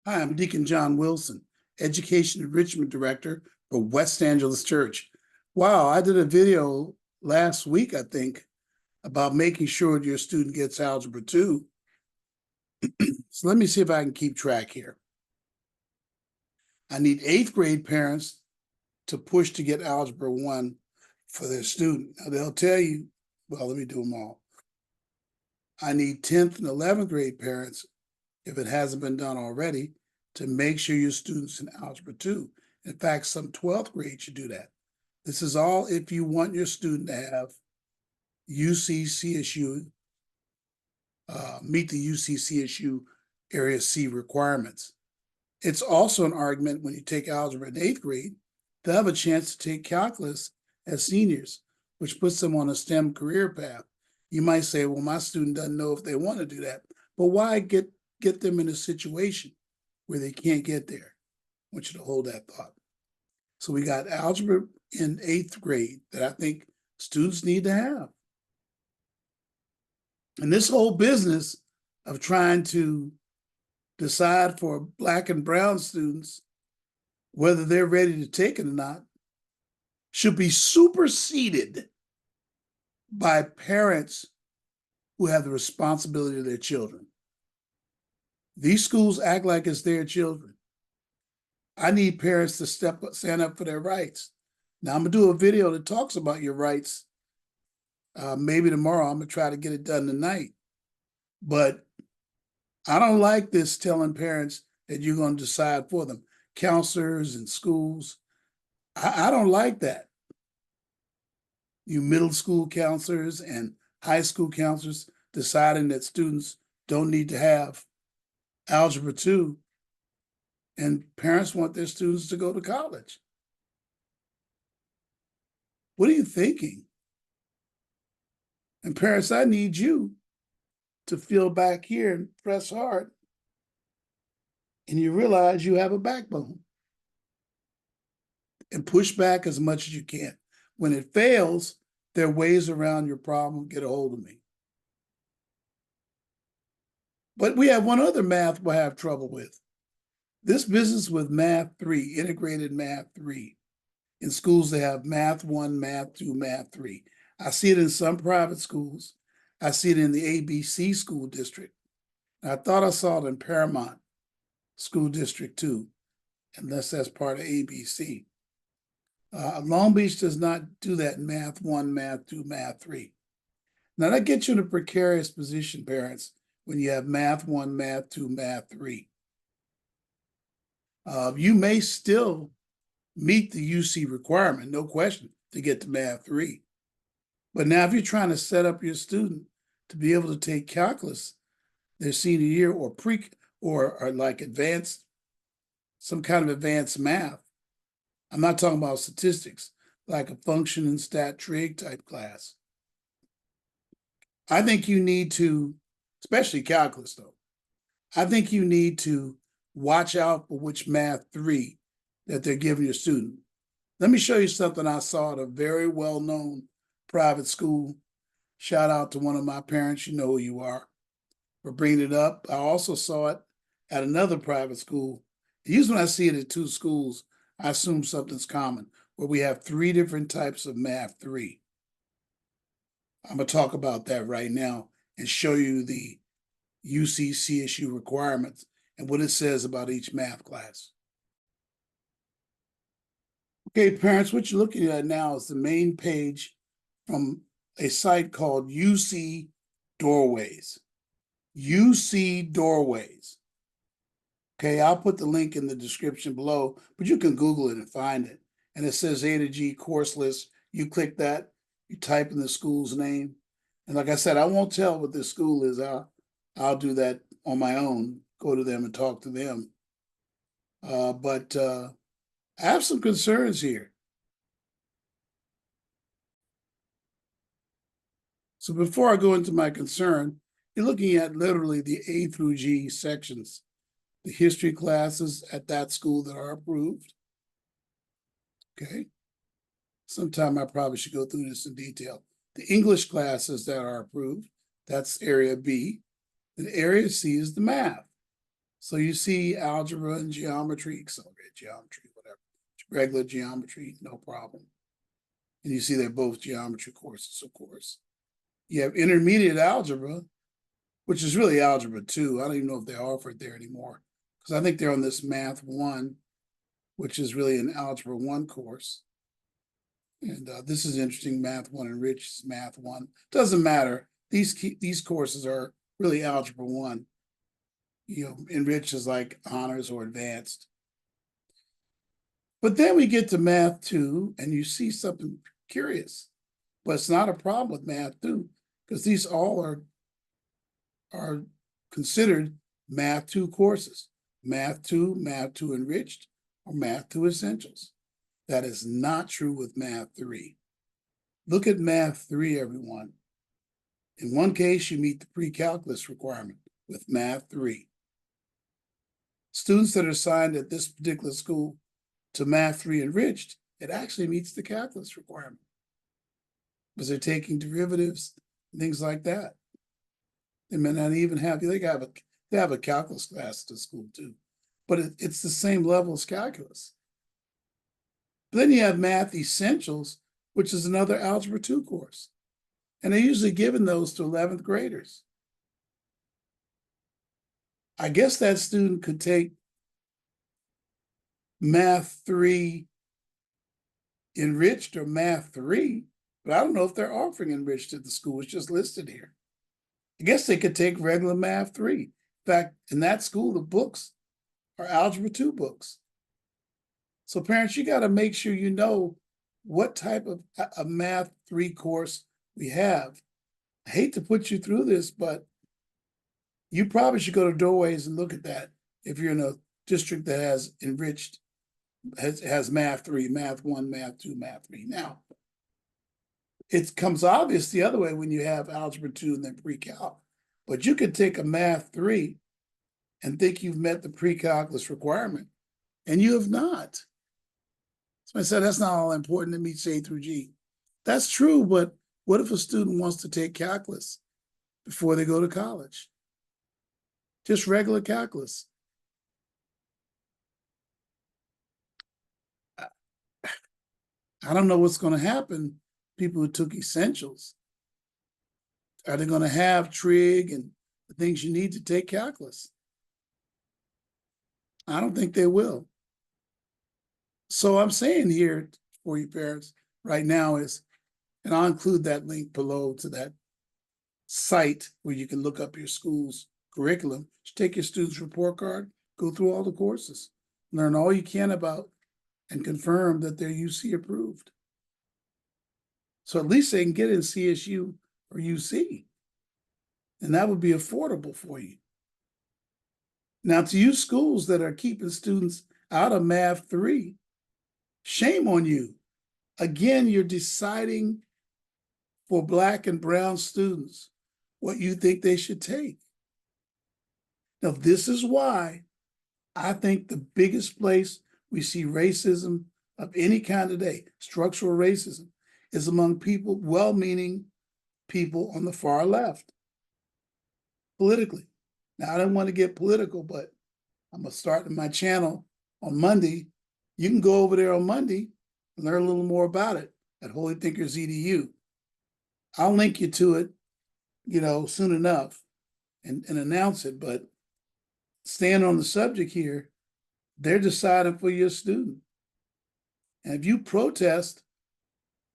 Hi, I'm Deacon John Wilson, Education Enrichment Director for West Angeles Church. Wow, I did a video last week, I think, about making sure your student gets Algebra 2. So let me see if I can keep track here. I need 8th grade parents to push to get Algebra 1 for their student. Now they'll tell you, well, let me do them all. I need 10th and 11th grade parents, if it hasn't been done already, to make sure your student's in Algebra 2. In fact, some 12th grade should do that. This is all if you want your student to have UC, CSU, meet the UC, CSU Area C requirements. It's also an argument when you take algebra in 8th grade, they'll have a chance to take calculus as seniors, which puts them on a STEM career path. You might say, well, my student doesn't know if they want to do that, but why get them in a situation where they can't get there? I want you to hold that thought. So we got algebra in 8th grade that I think students need to have. And this whole business of trying to decide for Black and brown students whether they're ready to take it or not should be superseded by parents who have the responsibility of their children. These schools act like it's their children. I need parents to stand up for their rights. Now I'm gonna do a video that talks about your rights. Maybe tomorrow. I'm gonna try to get it done tonight. But I don't like this telling parents that you're gonna decide for them. Counselors and schools, I don't like that. You middle school counselors and high school counselors deciding that students don't need to have Algebra 2, and parents want their students to go to college. What are you thinking? And parents, I need you to feel back here and press hard, and you realize you have a backbone, and push back as much as you can. When it fails, there are ways around your problem. Get a hold of me. But we have one other math we'll have trouble with. This business with Math 3, integrated Math 3. In schools, they have Math 1, Math 2, Math 3. I see it in some private schools. I see it in the ABC school district. And I thought I saw it in Paramount School District too, unless that's part of ABC. Long Beach does not do that in Math 1, Math 2, Math 3. Now that gets you in a precarious position, parents, when you have Math 1, Math 2, Math 3. You may still meet the UC requirement, no question, to get to Math 3. But now if you're trying to set up your student to be able to take calculus their senior year, or like advanced, some kind of advanced math, I'm not talking about statistics, like a function and stat trig type class. I think you need to, especially calculus though, I think you need to watch out for which Math 3 that they're giving your student. Let me show you something I saw at a very well-known private school. Shout out to one of my parents, you know who you are, for bringing it up. I also saw it at another private school. Usually when I see it at 2 schools, I assume something's common, where we have 3 different types of Math 3. I'm gonna talk about that right now and show you the UC CSU requirements and what it says about each math class. Okay, parents, what you're looking at now is the main page from a site called UC Doorways. UC Doorways. Okay, I'll put the link in the description below, but you can Google it and find it. And it says A to G course list. You click that, you type in the school's name. And like I said, I won't tell what this school is. I'll do that on my own, go to them and talk to them. But I have some concerns here. So before I go into my concern, you're looking at literally the A through G sections, the history classes at that school that are approved. Okay. Sometime I probably should go through this in detail. The English classes that are approved, that's area B. And area C is the math. So you see algebra and geometry, accelerated geometry, whatever, regular geometry, no problem. And you see they're both geometry courses, of course. You have intermediate algebra, which is really algebra 2. I don't even know if they offer it there anymore, because I think they're on this math 1, which is really an algebra 1 course. And this is interesting. Math 1 enriched is math 1. Doesn't matter. These courses are really algebra 1. You know, enriched is like honors or advanced. But then we get to math 2, and you see something curious. But it's not a problem with math 2, because these all are considered math 2 courses. Math 2 enriched, or math 2 essentials. That is not true with math 3. Look at math 3, everyone. In one case, you meet the pre-calculus requirement with math 3. Students that are assigned at this particular school to math 3 enriched, it actually meets the calculus requirement, because they're taking derivatives, things like that. They may not even have, they have a calculus class at the school too, but it's the same level as calculus. But then you have math essentials, which is another algebra 2 course. And they're usually giving those to 11th graders. I guess that student could take math 3 enriched or math 3, but I don't know if they're offering enriched at the school. It's just listed here. I guess they could take regular math 3. In fact, in that school, the books are algebra 2 books. So parents, you got to make sure you know what type of a math 3 course we have. I hate to put you through this, but you probably should go to Doorways and look at that if you're in a district that has enriched, has math 3, math 1, math 2, math 3. Now, it comes obvious the other way when you have algebra 2 and then pre-calc. But you could take a math 3 and think you've met the pre-calculus requirement, and you have not. So I said, that's not all important to meet A through G. That's true, but what if a student wants to take calculus before they go to college? Just regular calculus. I don't know what's going to happen. People who took essentials, are they going to have trig and the things you need to take calculus? I don't think they will. So I'm saying here for you parents right now is, and I'll include that link below to that site where you can look up your school's curriculum. Just take your student's report card, go through all the courses, learn all you can about, and confirm that they're UC approved. So at least they can get in CSU or UC, and that would be affordable for you. Now, to you schools that are keeping students out of math 3, shame on you. Again, you're deciding for Black and brown students what you think they should take. Now, this is why I think the biggest place we see racism of any kind today, structural racism, is among people, well-meaning people on the far left, politically. Now, I don't want to get political, but I'm going to start my channel on Monday. You can go over there on Monday and learn a little more about it at Holy Thinkers EDU. I'll link you to it, soon enough and announce it, but staying on the subject here, they're deciding for your student. And if you protest,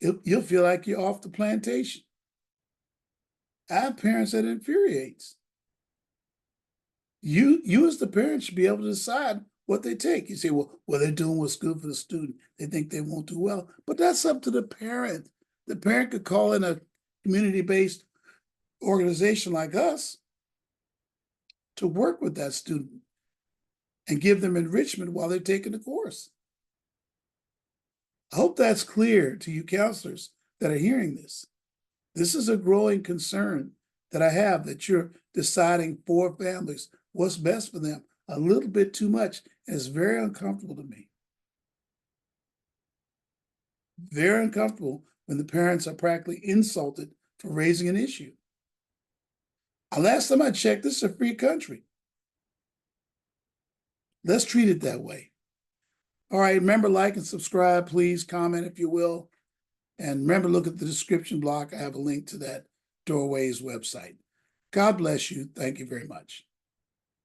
you'll feel like you're off the plantation. I have parents that infuriates. You as the parent should be able to decide what they take. You say, well, they're doing what's good for the student. They think they won't do well, but that's up to the parent. The parent could call in a community-based organization like us to work with that student and give them enrichment while they're taking the course. I hope that's clear to you counselors that are hearing this. This is a growing concern that I have, that you're deciding for families what's best for them a little bit too much, and it's very uncomfortable to me. Very uncomfortable when the parents are practically insulted for raising an issue. Last time I checked, this is a free country. Let's treat it that way. All right, remember, like and subscribe, please. Comment if you will. And remember, look at the description block. I have a link to that Doorways website. God bless you. Thank you very much.